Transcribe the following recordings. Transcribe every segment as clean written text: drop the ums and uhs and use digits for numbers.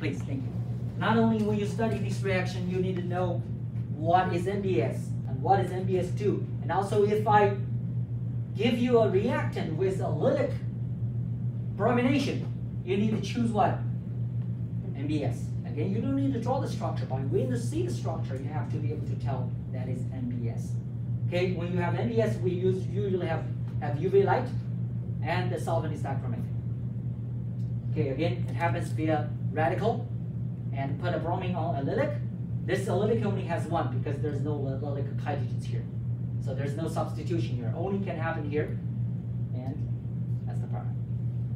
please, thank you. Not only when you study this reaction, you need to know what is MBS and what is MBS2. And also if I give you a reactant with allylic bromination, you need to choose what? MBS. Again, you don't need to draw the structure, but when you see the structure, you have to be able to tell that is MBS. Okay, when you have MBS, we usually have UV light, and the solvent is dichromatic. Okay, again, it happens via radical, and put a bromine on allylic. This allylic only has one because there's no allylic hydrogens here. So there's no substitution here. Only can happen here, and that's the product.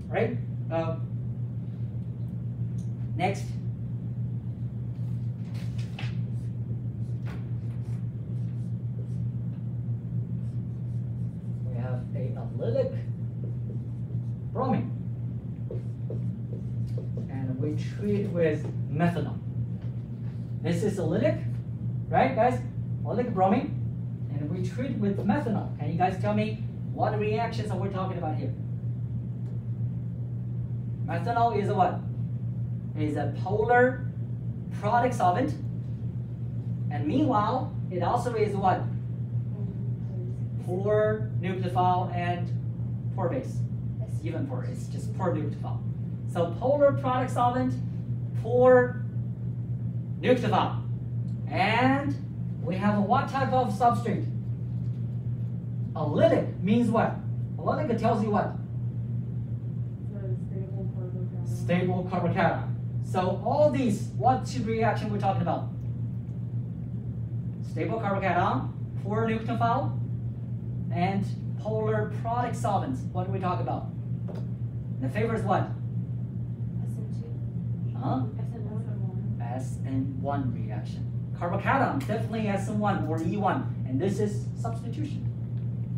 All right? Next. We have a allylic bromine. And we treat with methanol. This is allylic, right, guys? Allylic bromine. And we treat with methanol. Can you guys tell me what reactions are we talking about here? Methanol is a what? Is a polar product solvent. And meanwhile, it also is what? Poor nucleophile and poor base. Even poor, it's just poor nucleophile. So polar product solvent, poor nucleophile. And we have what type of substrate? Allylic means what? Allylic tells you what? Stable carbocation. So all these, what reaction we're talking about? Stable carbocation, poor nucleophile, and polar product solvents. What do we talk about? The favor is what? SN2. Huh? SN1. SN1 reaction. Carbocation, definitely SN1 or E1. And this is substitution.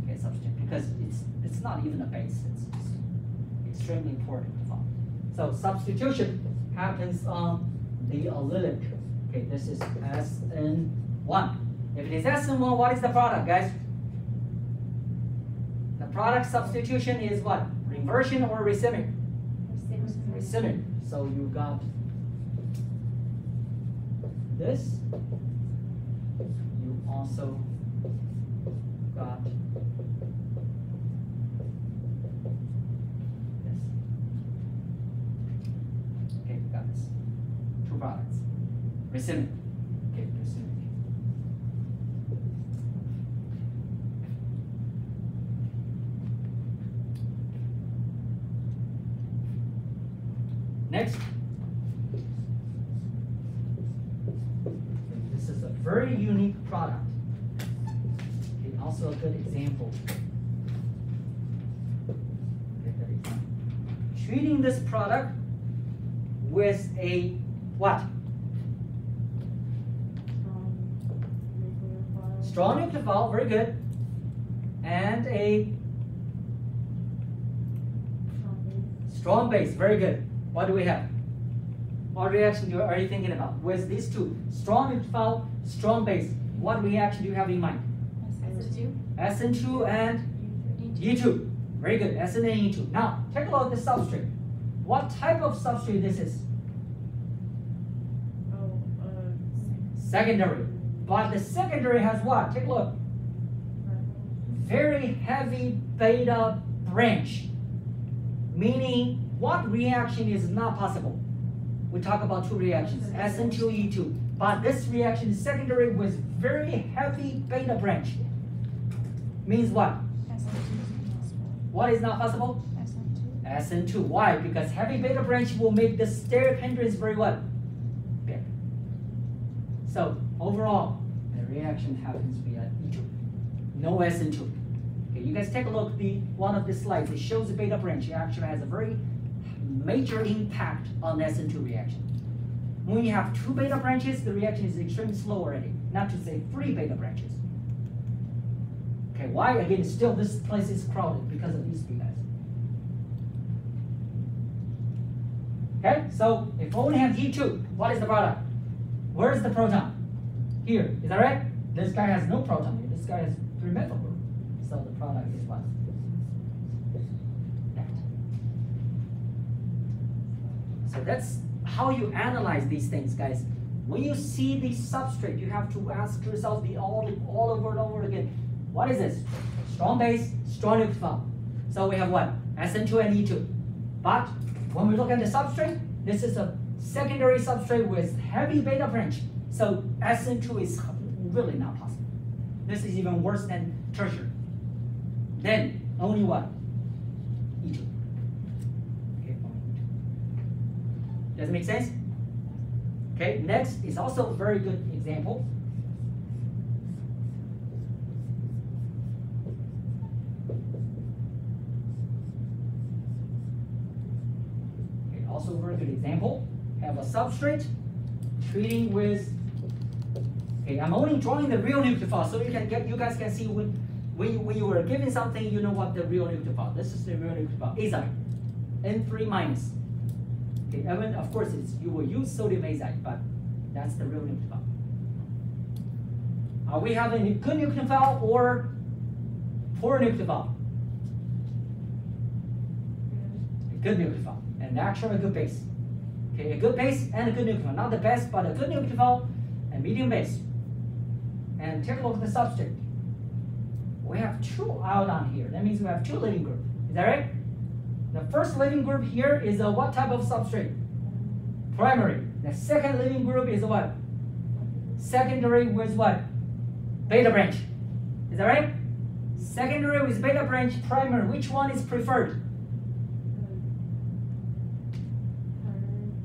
Okay, substitution, because it's not even a base. It's just extremely poor nucleophile. So substitution happens on the allylic. Okay, this is SN1. If it is SN1, what is the product, guys? The product substitution is what? Reversion or racemic? Racemic. So you got this. You also got this. Okay, you got this. Two products. Racemic. Okay, racemic. Next. This is a very unique product. Okay, also a good example. Okay, good example. Treating this product with a what? Strong nucleophile, very good. And a strong base, very good. What do we have? What reaction are you thinking about? With these two, strong nucleophile, strong base, what reaction do you have in mind? SN2. SN2 and E2. Very good, SN and E2. Now, take a look at the substrate. What type of substrate this is? Secondary. But the secondary has what? Take a look. Very heavy beta branch. Meaning, what reaction is not possible? We talk about two reactions, SN2, E2. But this reaction is secondary with very heavy beta branch. Means what? What is not possible? SN2. Why? Because heavy beta branch will make the steric hindrance very what? Big. So overall, the reaction happens via E2. No SN2. Okay, you guys take a look at one of the slides. It shows the beta branch. It actually has a very major impact on SN2 reaction. When you have two beta branches, the reaction is extremely slow already. Not to say three beta branches. Okay, why? Again, still this place is crowded because of these two guys. Okay, so if we only have E2, what is the product? Where is the proton? Here, is that right? This guy has no proton here. This guy has 3 methyl group. So the product is what? That. So that's how you analyze these things, guys. When you see the substrate, you have to ask yourself all over and over again. What is this? Strong base, strong nucleophile. So we have what? SN2 and E2. But when we look at the substrate, this is a secondary substrate with heavy beta branch. So SN2 is really not possible. This is even worse than tertiary. Then only what? E2. Okay, does it make sense? Okay, next is also a very good example. Okay, also a very good example. Have a substrate treating with. Okay, I'm only drawing the real nucleophile, so you guys can see when you were given something, you know what the real nucleophile. This is the real nucleophile, azide, N3 minus. Okay, and of course you will use sodium azide, but that's the real nucleophile. Are we having a good nucleophile or poor nucleophile? A good nucleophile, and actually a good base. Okay, a good base and a good nucleophile. Not the best, but a good nucleophile and medium base. And take a look at the substrate. We have two iodine here. That means we have two leaving group. Is that right? The first leaving group here is a what type of substrate? Primary. The second leaving group is what? Secondary with what? Beta branch. Is that right? Secondary with beta branch, primary. Which one is preferred?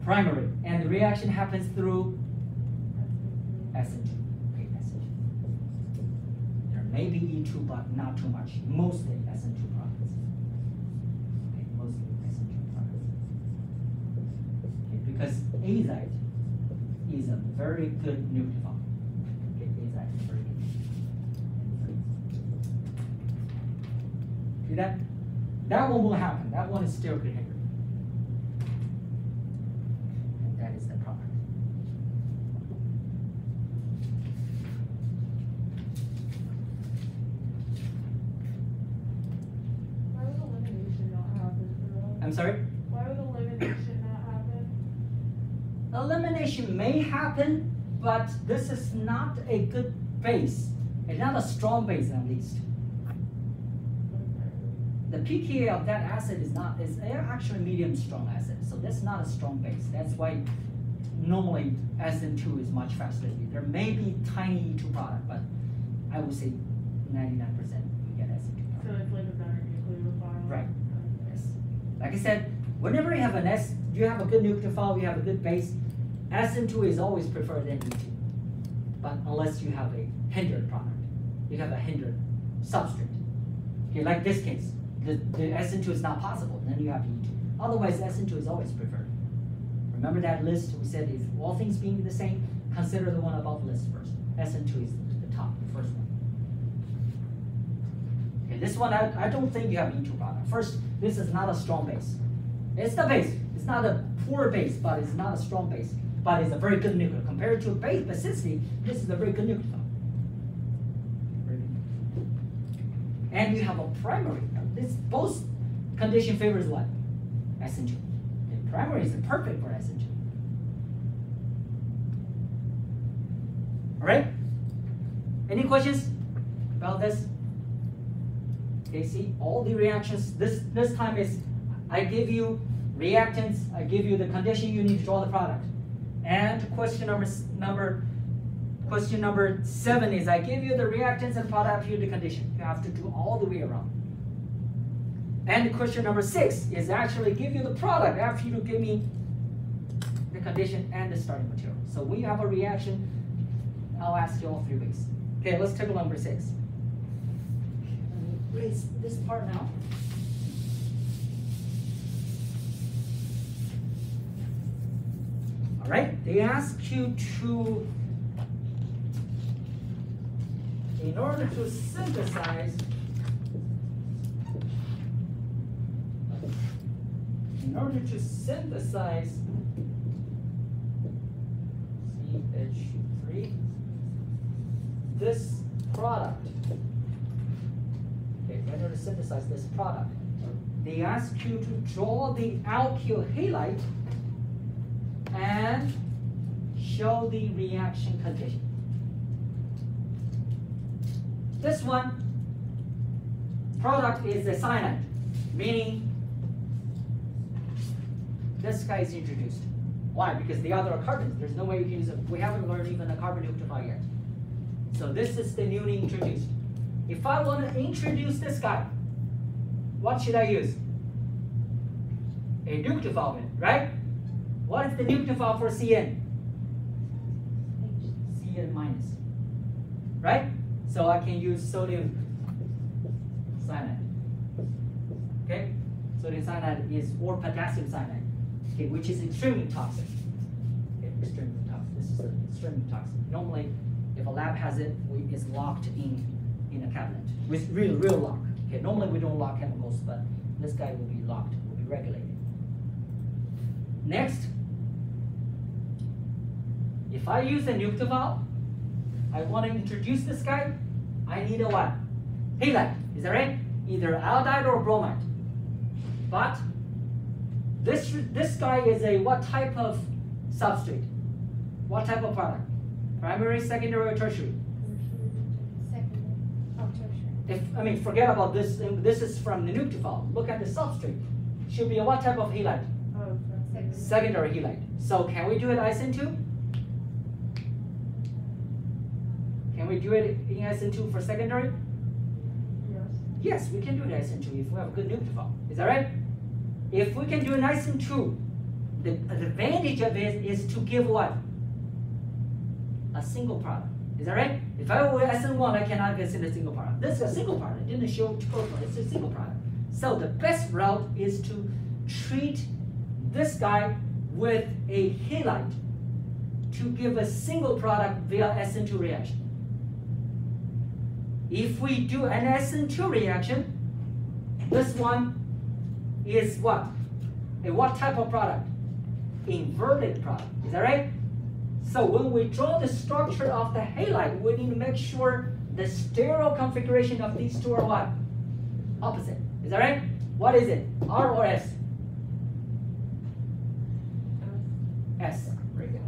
Primary. And the reaction happens through SN2. Okay, SN2. There may be E2, but not too much. Mostly SN2 products. Okay, mostly SN2 products. Okay, because azide is a very good nucleophile. Okay, azide is very good. See that? That one will happen. That one is still behavior. And that is the product. I'm sorry? Why would elimination not happen? Elimination may happen, but this is not a good base. It's not a strong base, at least. The pKa of that acid is actually medium strong acid, so that's not a strong base. That's why normally SN2 is much faster. There may be tiny E2 product, but I would say 99% we get SN2 product. So it's like a better nucleophile? Right. Yes. Like I said, whenever you have you have a good nucleophile, you have a good base, SN2 is always preferred than E2. But unless you have a hindered product, you have a hindered substrate. Okay, like this case, the SN2 is not possible, then you have E2. Otherwise, SN2 is always preferred. Remember that list we said if all things being the same, consider the one above the list first. SN2 is the top, the first one. Okay, this one, I don't think you have E2 product. First, this is not a strong base. It's the base. It's not a poor base, but it's not a strong base. But it's a very good nuclear. Compared to base basicity, this is a very good nuclear. And you have a primary. This both condition favors what? SN2. The primary is perfect for SN2. All right? Any questions about this? Okay, see, all the reactions, this time is, I give you reactants, I give you the condition you need to draw the product. And question number 7 is, I give you the reactants and product after the condition. You have to do all the way around. And question number 6 is actually give you the product after you give me the condition and the starting material. So when you have a reaction, I'll ask you all 3 ways. Okay, let's take number 6. Let me erase this part now. All right, they ask you to, in order to synthesize, CH3, this product, okay, in order to synthesize this product, they ask you to draw the alkyl halide and show the reaction condition. This one, product is a cyanide, meaning this guy is introduced. Why? Because the other are carbons. There's no way you can use it. We haven't learned even a carbon nucleophile yet. So this is the newly introduced. If I want to introduce this guy, what should I use? A nucleophile, right? What is the nucleophile for CN? CN minus, right? So I can use sodium cyanide. Okay, sodium cyanide is or potassium cyanide, okay, which is extremely toxic. Okay, extremely toxic. This is extremely toxic. Normally, if a lab has it, it's locked in a cabinet with real lock. Okay, normally we don't lock chemicals, but this guy will be locked, will be regulated. Next, if I use a nucleophile, I want to introduce this guy, I need a what? Halide, is that right? Either iodide or bromide. But this guy is a what type of substrate? What type of product? Primary, secondary, or tertiary? Secondary. Oh, tertiary. Forget about this. This is from the nucleophile. Look at the substrate. Should be a what type of halide? Oh, okay. Secondary halide. So can we do it SN2? Can we do it in SN2 for secondary? Yes. Yes, we can do it SN2 if we have a good nucleophile. Is that right? If we can do an SN2, the advantage of it is to give what? A single product. Is that right? If I were SN1, I cannot get a single product. This is a single product. It didn't show total. It's a single product. So the best route is to treat this guy with a halide to give a single product via SN2 reaction. If we do an SN2 reaction, this one is what? A what type of product? Inverted product. Is that right? So when we draw the structure of the halide, we need to make sure the stereo configuration of these two are what? Opposite. Is that right? What is it? R or S? S. Very good.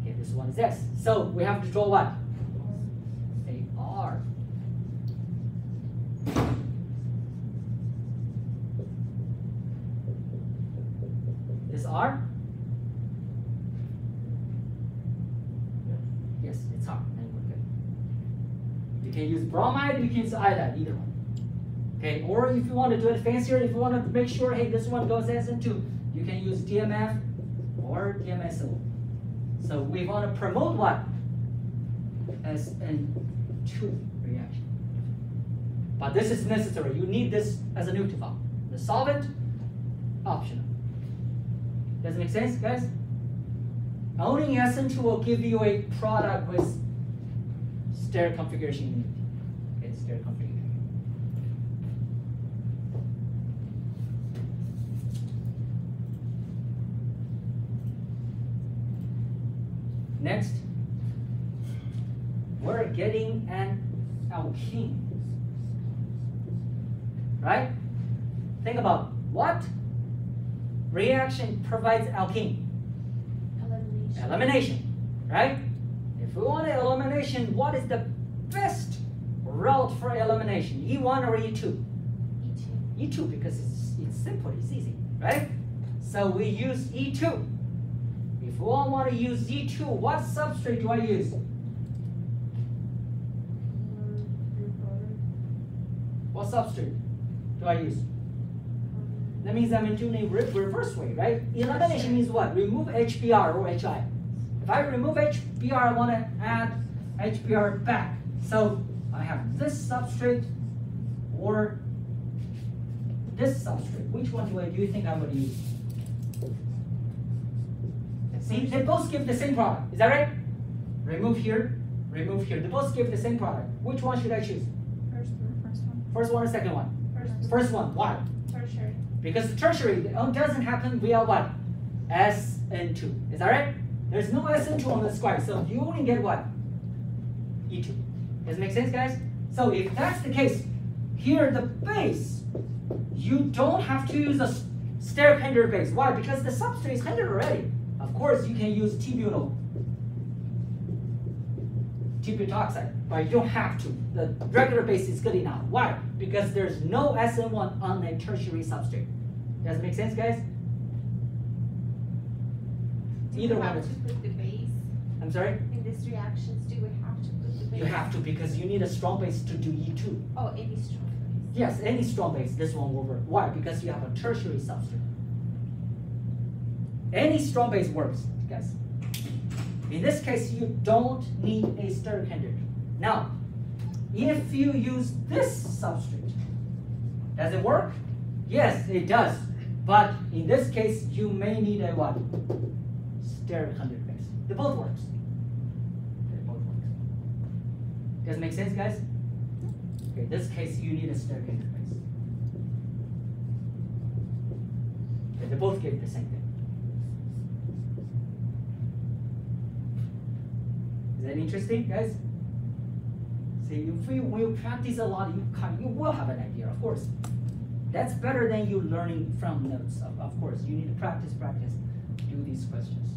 Okay, this one is S. So we have to draw what? A R. This R? Yes, it's R. And we're good. You can use bromide, you can use iodide, either one. Okay, or if you want to do it fancier, if you want to make sure, hey, this one goes SN2, you can use DMF or DMSO. So we want to promote what? SN2 reaction. But this is necessary. You need this as a nucleophile. The solvent, optional. Does it make sense, guys? Only SN2 will give you a product with steric configuration unit. Okay, steric configuration. Next, we're getting an alkene. Right? Think about what reaction provides alkene? Elimination. Elimination, right? If we want an elimination, what is the best route for elimination? E1 or E2? E2. E2 because it's simple, it's easy, right? So we use E2. If we want to use E2, what substrate do I use? What substrate do I use? That means I'm doing a reverse way, right? Elimination means what? Remove HBr or HI. If I remove HBr, I want to add HBr back. So I have this substrate or this substrate. Which one do you think I'm going to use? See, they both give the same product. Is that right? Remove here, remove here. They both give the same product. Which one should I choose? First one. First one or second one? First one. Why? Tertiary. Because the tertiary doesn't happen via what? SN2. Is that right? There's no SN2 on the square, so you only get what? E2. Does it make sense, guys? So if that's the case, here the base, you don't have to use a steric hindered base. Why? Because the substrate is hindered already. Of course, you can use t-butoxide, but you don't have to. The regular base is good enough. Why? Because there's no SN1 on a tertiary substrate. Does it make sense, guys? Either one. Do we have to put the base I'm sorry? in these reactions? Do we have to put the base? You have to, because you need a strong base to do E2. Oh, any strong base. Yes, any strong base, this one will work. Why? Because you have a tertiary substrate. Any strong base works, guys. In this case, you don't need a steric candidate. Now, if you use this substrate, does it work? Yes, it does. But in this case, you may need a what? Steric candidate base. They both works. They both works. Does it make sense, guys? Okay, in this case, you need a steric candidate base. Okay, they both give the same thing. Is that interesting, guys? See, when you practice a lot, you will have an idea, of course. That's better than you learning from notes. Of course, you need to practice, do these questions.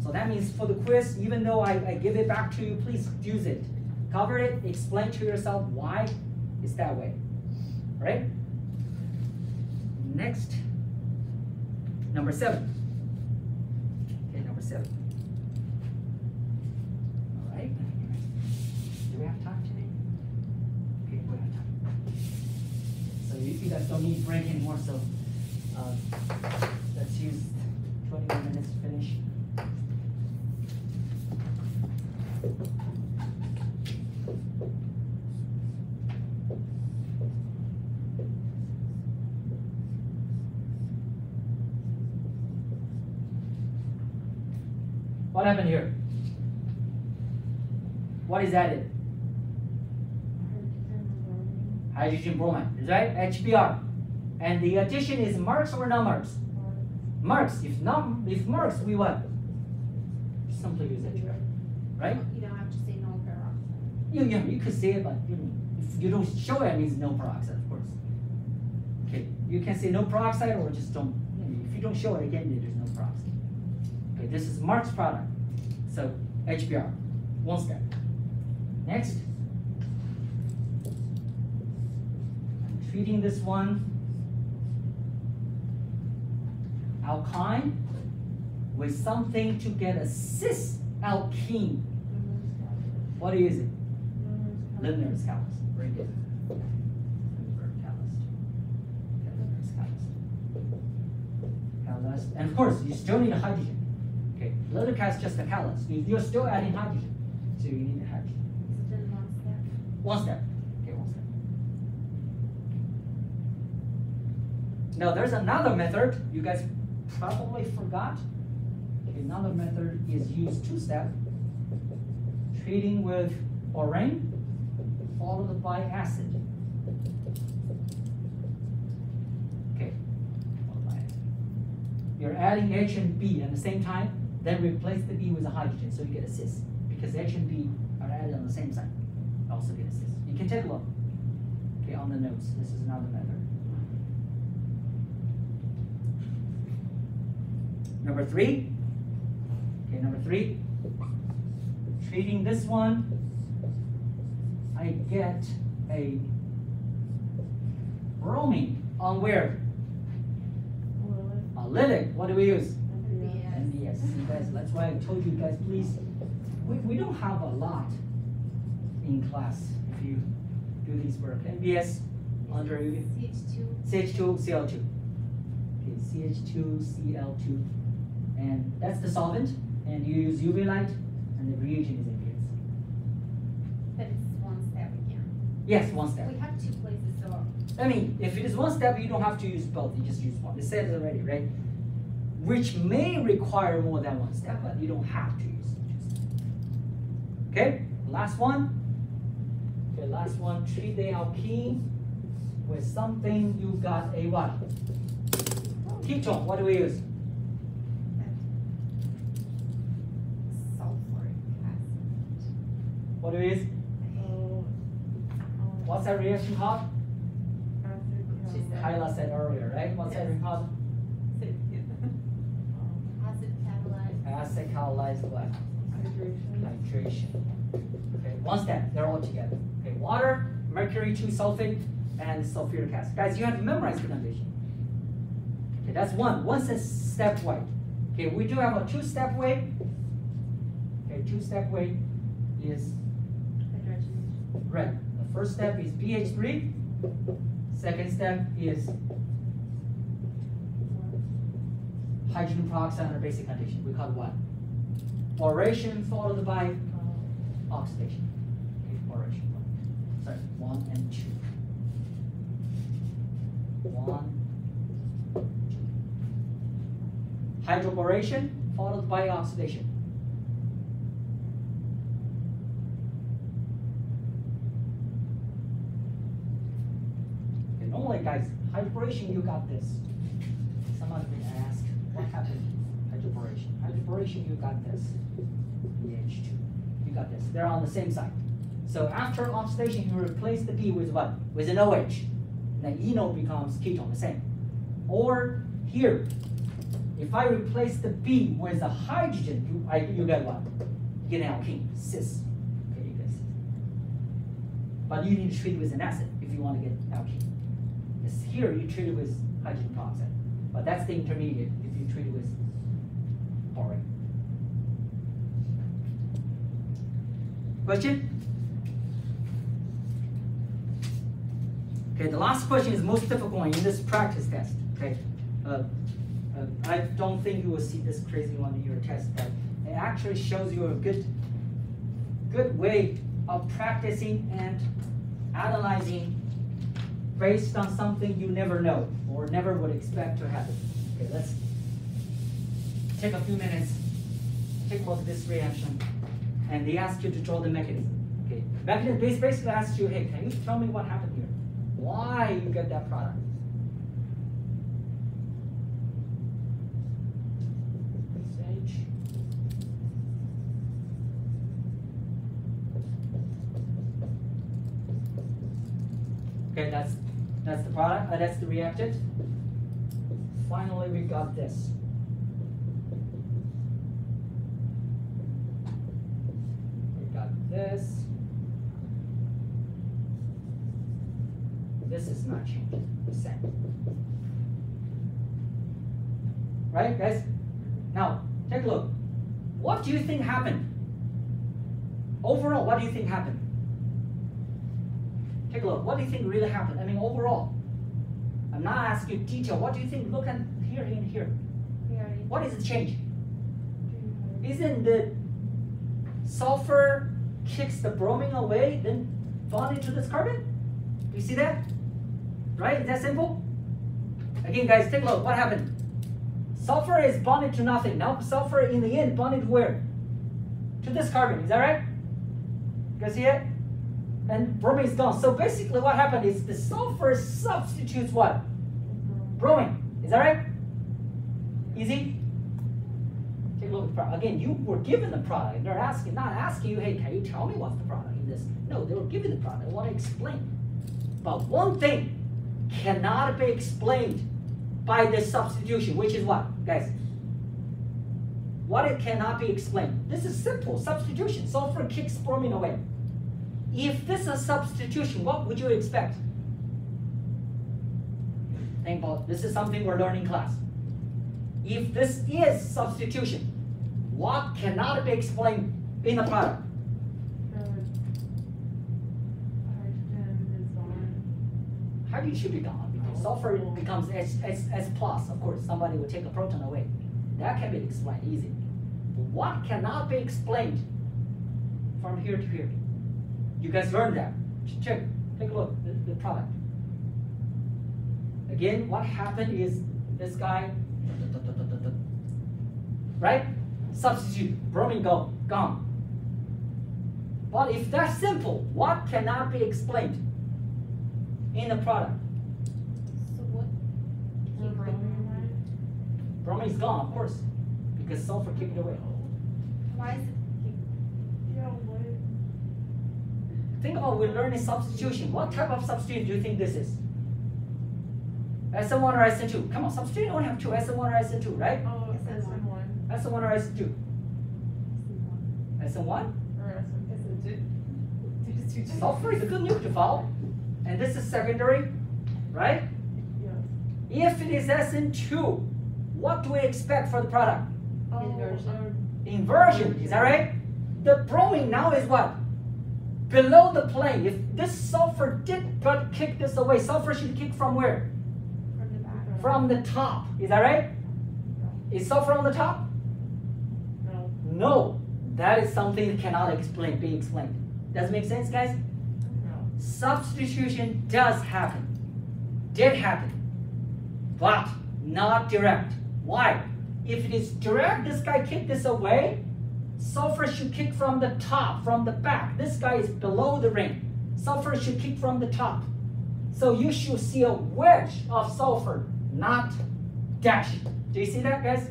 So that means for the quiz, even though I give it back to you, please use it. Cover it, explain to yourself why it's that way. All right? Next, number 7. Okay, number 7. All right. Do we have time today? Okay, we have time. So you guys don't need break anymore, so let's use 21 minutes to finish. What happened here? What is added? Hydrogen bromide, is right? HBr. And the addition is marks or non-marks? Marks. If marks, we what? Simply use HBr, right? You don't have to say no peroxide. You could say it, but if you don't show it, it means no peroxide, of course. Okay, you can say no peroxide or just don't. If you don't show it again, there's no peroxide. Okay, this is Mark's product. So HBr, one step. Next, I'm treating this one alkyne with something to get a cis alkene. What is it? Lindner's catalyst. Very good. Lindner's catalyst. Okay, Lindner's catalyst. And of course, you still need a hydrogen. Okay, Lindner's is just a catalyst. You're still adding hydrogen, so you need a hydrogen. So then one step. One step. Okay, one step. Now there's another method you guys probably forgot. Okay, another method is use 2-step. Treating with orane followed by acid. Okay, followed by acid. You're adding H and B at the same time, then replace the B with a hydrogen, so you get a cis. Because H and B are added on the same side, also get a cis. You can take a look. Okay, on the notes, this is another method. Number 3. Okay, number 3. Treating this one, I get a bromine on where? Lytic. What do we use? NBS. See guys, that's why I told you guys, please. We don't have a lot in class if you do these work. NBS under CH2. Cl2. Okay, CH2Cl2, and that's the solvent. And you use UV light, and the reagent is NBS. But it's one step again. Yes, one step. We have 2 places, so I mean, if it is one step, you don't have to use both. You just use one. It says it already, right? Which may require more than one step, but you don't have to use it. Okay, last one. Okay, last one. Treat the alkene with something you got a what? Ketone. What do we use? sulfuric acid. What do we use? What's that reaction called? She said. Kyla said earlier, right? What's that reaction called? Acid acetylize what? Hydration. Hydration. Okay, one step, they're all together. Okay, water, mercury 2 sulfate, and sulfuric acid. Guys, you have to memorize the condition. Okay, that's one. One's a step way. Okay, we do have a two-step way. Okay, two-step way is Hydrogenation. red. The first step is pH 3. Second step is hydrogen peroxide under basic condition. We call it what? Boration followed by oxidation. Okay, boration. Sorry, 1 and 2. 1, 2. Hydroboration followed by oxidation. Okay, normally, guys, hydroboration, you got this. Someone will ask, what happened? Hydroboration. Hydroboration, you got this. BH2. You got this. They're on the same side. So after oxidation, you replace the B with what? With an OH. Then eno becomes ketone, the same. Or here, if I replace the B with a hydrogen, you get what? You get an alkene, cis. Okay, you get cis. But you need to treat it with an acid if you want to get alkene. Because here you treat it with hydrogen peroxide. But that's the intermediate if you treat it with borate. Question? Okay, the last question is most difficult one in this practice test. Okay, I don't think you will see this crazy one in your test, but it actually shows you a good way of practicing and analyzing based on something you never know or never would expect to happen. Okay, let's take a few minutes, take a look at this reaction, and they ask you to draw the mechanism. Okay, mechanism basically asks you, hey, can you tell me what happened here? Why you get that product? H. Okay, that's the product. That's the reactant. Finally, we got this. We got this. This is not changing, the same. Right, guys? Now, take a look. What do you think happened? Overall, what do you think happened? Take a look. What do you think really happened? I mean, overall. I'm not asking you detail. What do you think? Look at here and here. What is the change? Isn't the sulfur kicks the bromine away, then bonded to this carbon? Do you see that? Right? Is that simple? Again, guys, take a look. What happened? Sulfur is bonded to nothing. Now, sulfur in the end bonded to where? To this carbon. Is that right? You guys see it? And bromine is gone. So basically, what happened is the sulfur substitutes what? Bromine. Is that right? Easy? Take a look at the product. Again, you were given the product. They're asking, not asking you, hey, can you tell me what's the product in this? No, they were given the product. They want to explain. But one thing cannot be explained by this substitution, which is what, guys? What it cannot be explained. This is simple substitution. Sulfur kicks bromine away. If this is a substitution, what would you expect? Think about this is something we're learning in class. If this is substitution, what cannot be explained in the product? Hydrogen should be gone because sulfur becomes S plus. Of course, somebody will take a proton away. That can be explained easy. What cannot be explained from here to here? You guys learned that. Check. Take a look. The product. Again, what happened is this guy, right? Substitute. Bromine gone. But if that's simple, what cannot be explained in the product? So what? Bromine is gone, of course, because sulfur kicked it away. Why is it? Think about we're learning substitution. What type of substitution do you think this is? SN1 or SN2? Come on, substitution only have two, SN1 or SN2, right? Oh, SN1. SN1 or SN2. SN1? Or SN2. Sulfur is a good nucleophile. And this is secondary, right? Yes. If it is SN2, what do we expect for the product? Inversion. Inversion, is that right? The bromine now is what? Below the plane. If this sulfur did but kick this away, sulfur should kick from where? From the back. From the top, is that right? Is sulfur on the top? No. No, that is something that cannot be explained. Does it make sense, guys? No. Substitution does happen, did happen, but not direct. Why? If it is direct, this guy kicked this away, sulfur should kick from the top, from the back. This guy is below the ring. Sulfur should kick from the top. So you should see a wedge of sulfur, not dash. Do you see that, guys?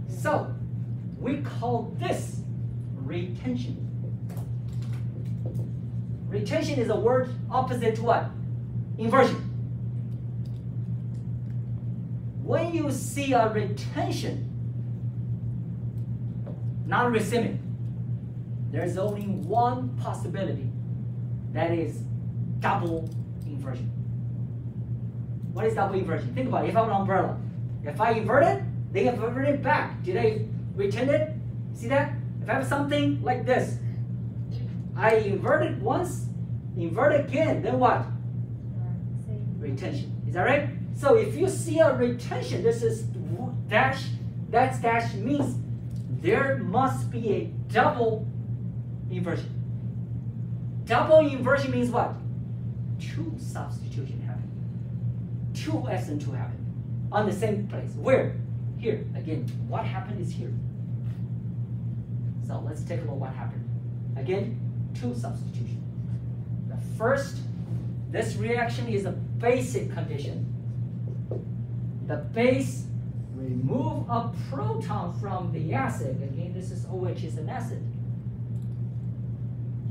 So we call this retention. Retention is a word opposite to what? Inversion. When you see a retention, not racemic, there's only one possibility. That is double inversion. What is double inversion? Think about it. If I have an umbrella, if I invert it, they invert it back. Did I retain it? See that? If I have something like this, I invert it once, invert it again, then what? Retention. Is that right? So if you see a retention, this is dash, that's dash means there must be a double inversion. Double inversion means what? Two substitution happen. Two SN2 happen on the same place. Where? Here. Again, what happened is here. So let's take a look what happened. Again, two substitution. The first, this reaction is a basic condition. The base remove a proton from the acid. Again, this is OH is an acid.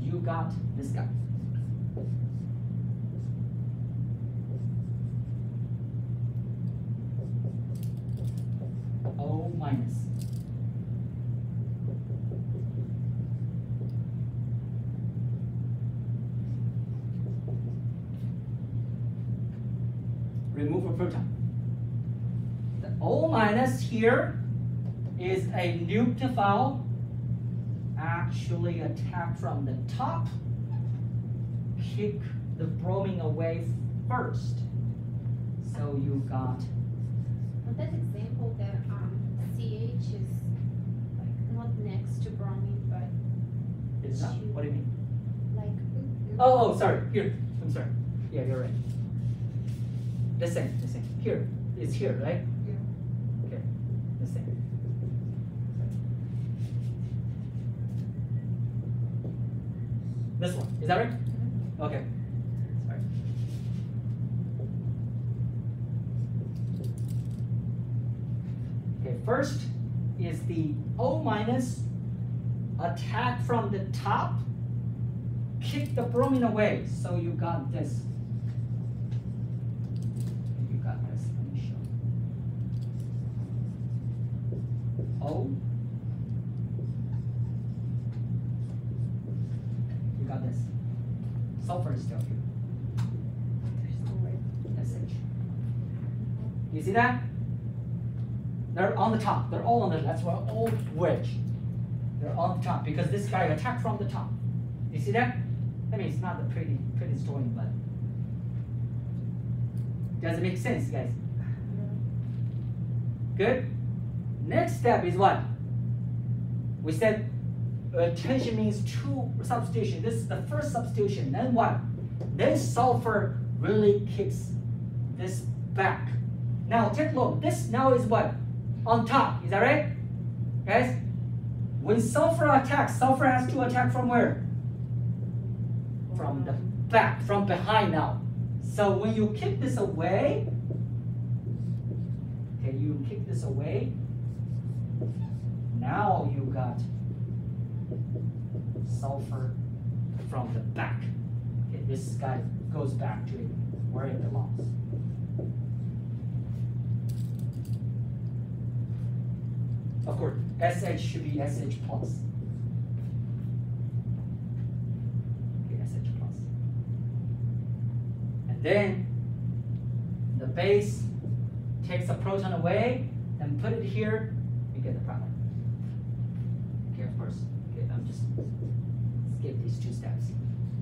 You got this guy. O minus. Remove a proton. The O minus here is a nucleophile actually attack from the top, kick the bromine away first. So you got. On that example, that CH is like not next to bromine, but It's not. What do you mean? like. Oh, sorry. Here. I'm sorry. Yeah, you're right. The same. The same. Here. It's here, right? Yeah. Okay. The same. This one. Is that right? Okay. Sorry. Okay, first is the O minus attack from the top, kick the bromine away. So you got this. You got this. Let me show. O. You got this. Sulfur is still here. SH. You see that? They're on the top. They're all on the. That's why all wedge. They're on the top because this guy attacked from the top. You see that? I mean, it's not a pretty drawing, but does it make sense, guys? Good. Next step is what? We said tension means two substitution. This is the first substitution. Then what? Then sulfur really kicks this back. Now take a look. This now is what? On top. Is that right? Guys? When sulfur attacks, sulfur has to attack from where? From the back, from behind now. So when you kick this away, okay, you kick this away, now you got sulfur from the back. Okay, this guy goes back to where it belongs. Of course, SH should be SH plus. then the base takes a proton away and put it here, you get the product. Okay, of course. Okay, I'm just skip these two steps.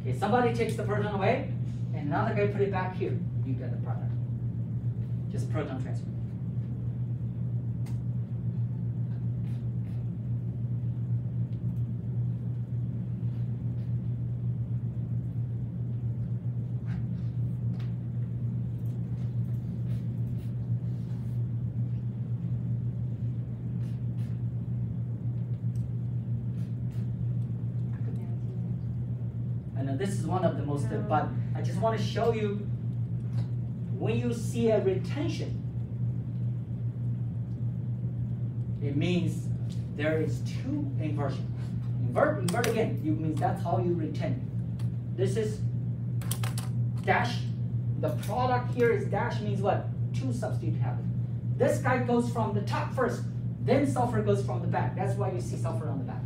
Okay, somebody takes the proton away, and another guy put it back here, you get the product. Just proton transfer. I know this is one of the most, but I just want to show you when you see a retention, it means there is two inversion. Invert again, you means that's how you retain. This is dash. The product here is dash means what? Two substitute happen. This guy goes from the top first, then sulfur goes from the back. That's why you see sulfur on the back.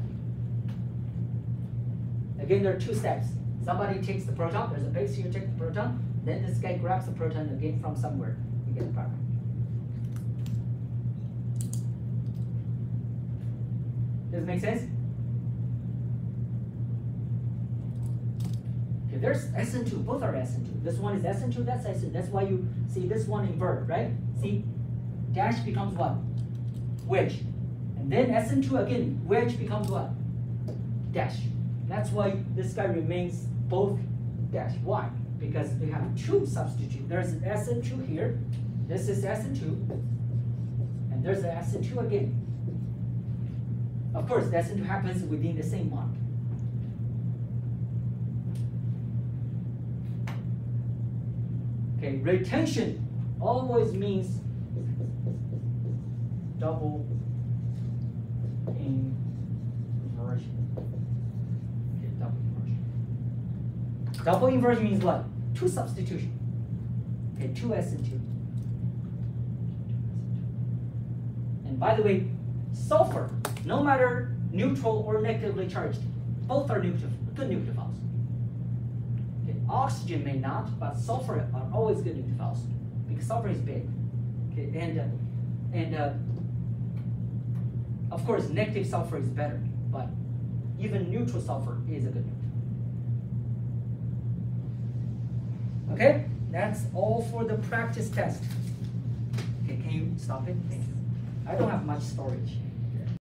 Again, there are two steps. Somebody takes the proton, there's a base here, take the proton, then this guy grabs the proton again from somewhere. You get the product. Does it make sense? Okay, there's SN2, both are SN2. This one is SN2, that's SN2. That's why you see this one invert, right? See, dash becomes what? Wedge. And then SN2 again, wedge becomes what? Dash. That's why this guy remains both dash. Why? Because we have two substitutes. There's an SN2 here. This is SN2. And there's an SN2 again. Of course, the SN2 happens within the same mark. Okay, retention always means double inversion. Okay, double inversion. Double inversion means what? Two substitution. Okay, two SN2. And by the way, sulfur, no matter neutral or negatively charged, both are good nucleophiles. Okay, oxygen may not, but sulfur are always good nucleophiles because sulfur is big. Okay, and of course, negative sulfur is better, but even neutral sulfur is a good nucleophile. Okay, that's all for the practice test. Okay, can you stop it? Thank you. I don't have much storage.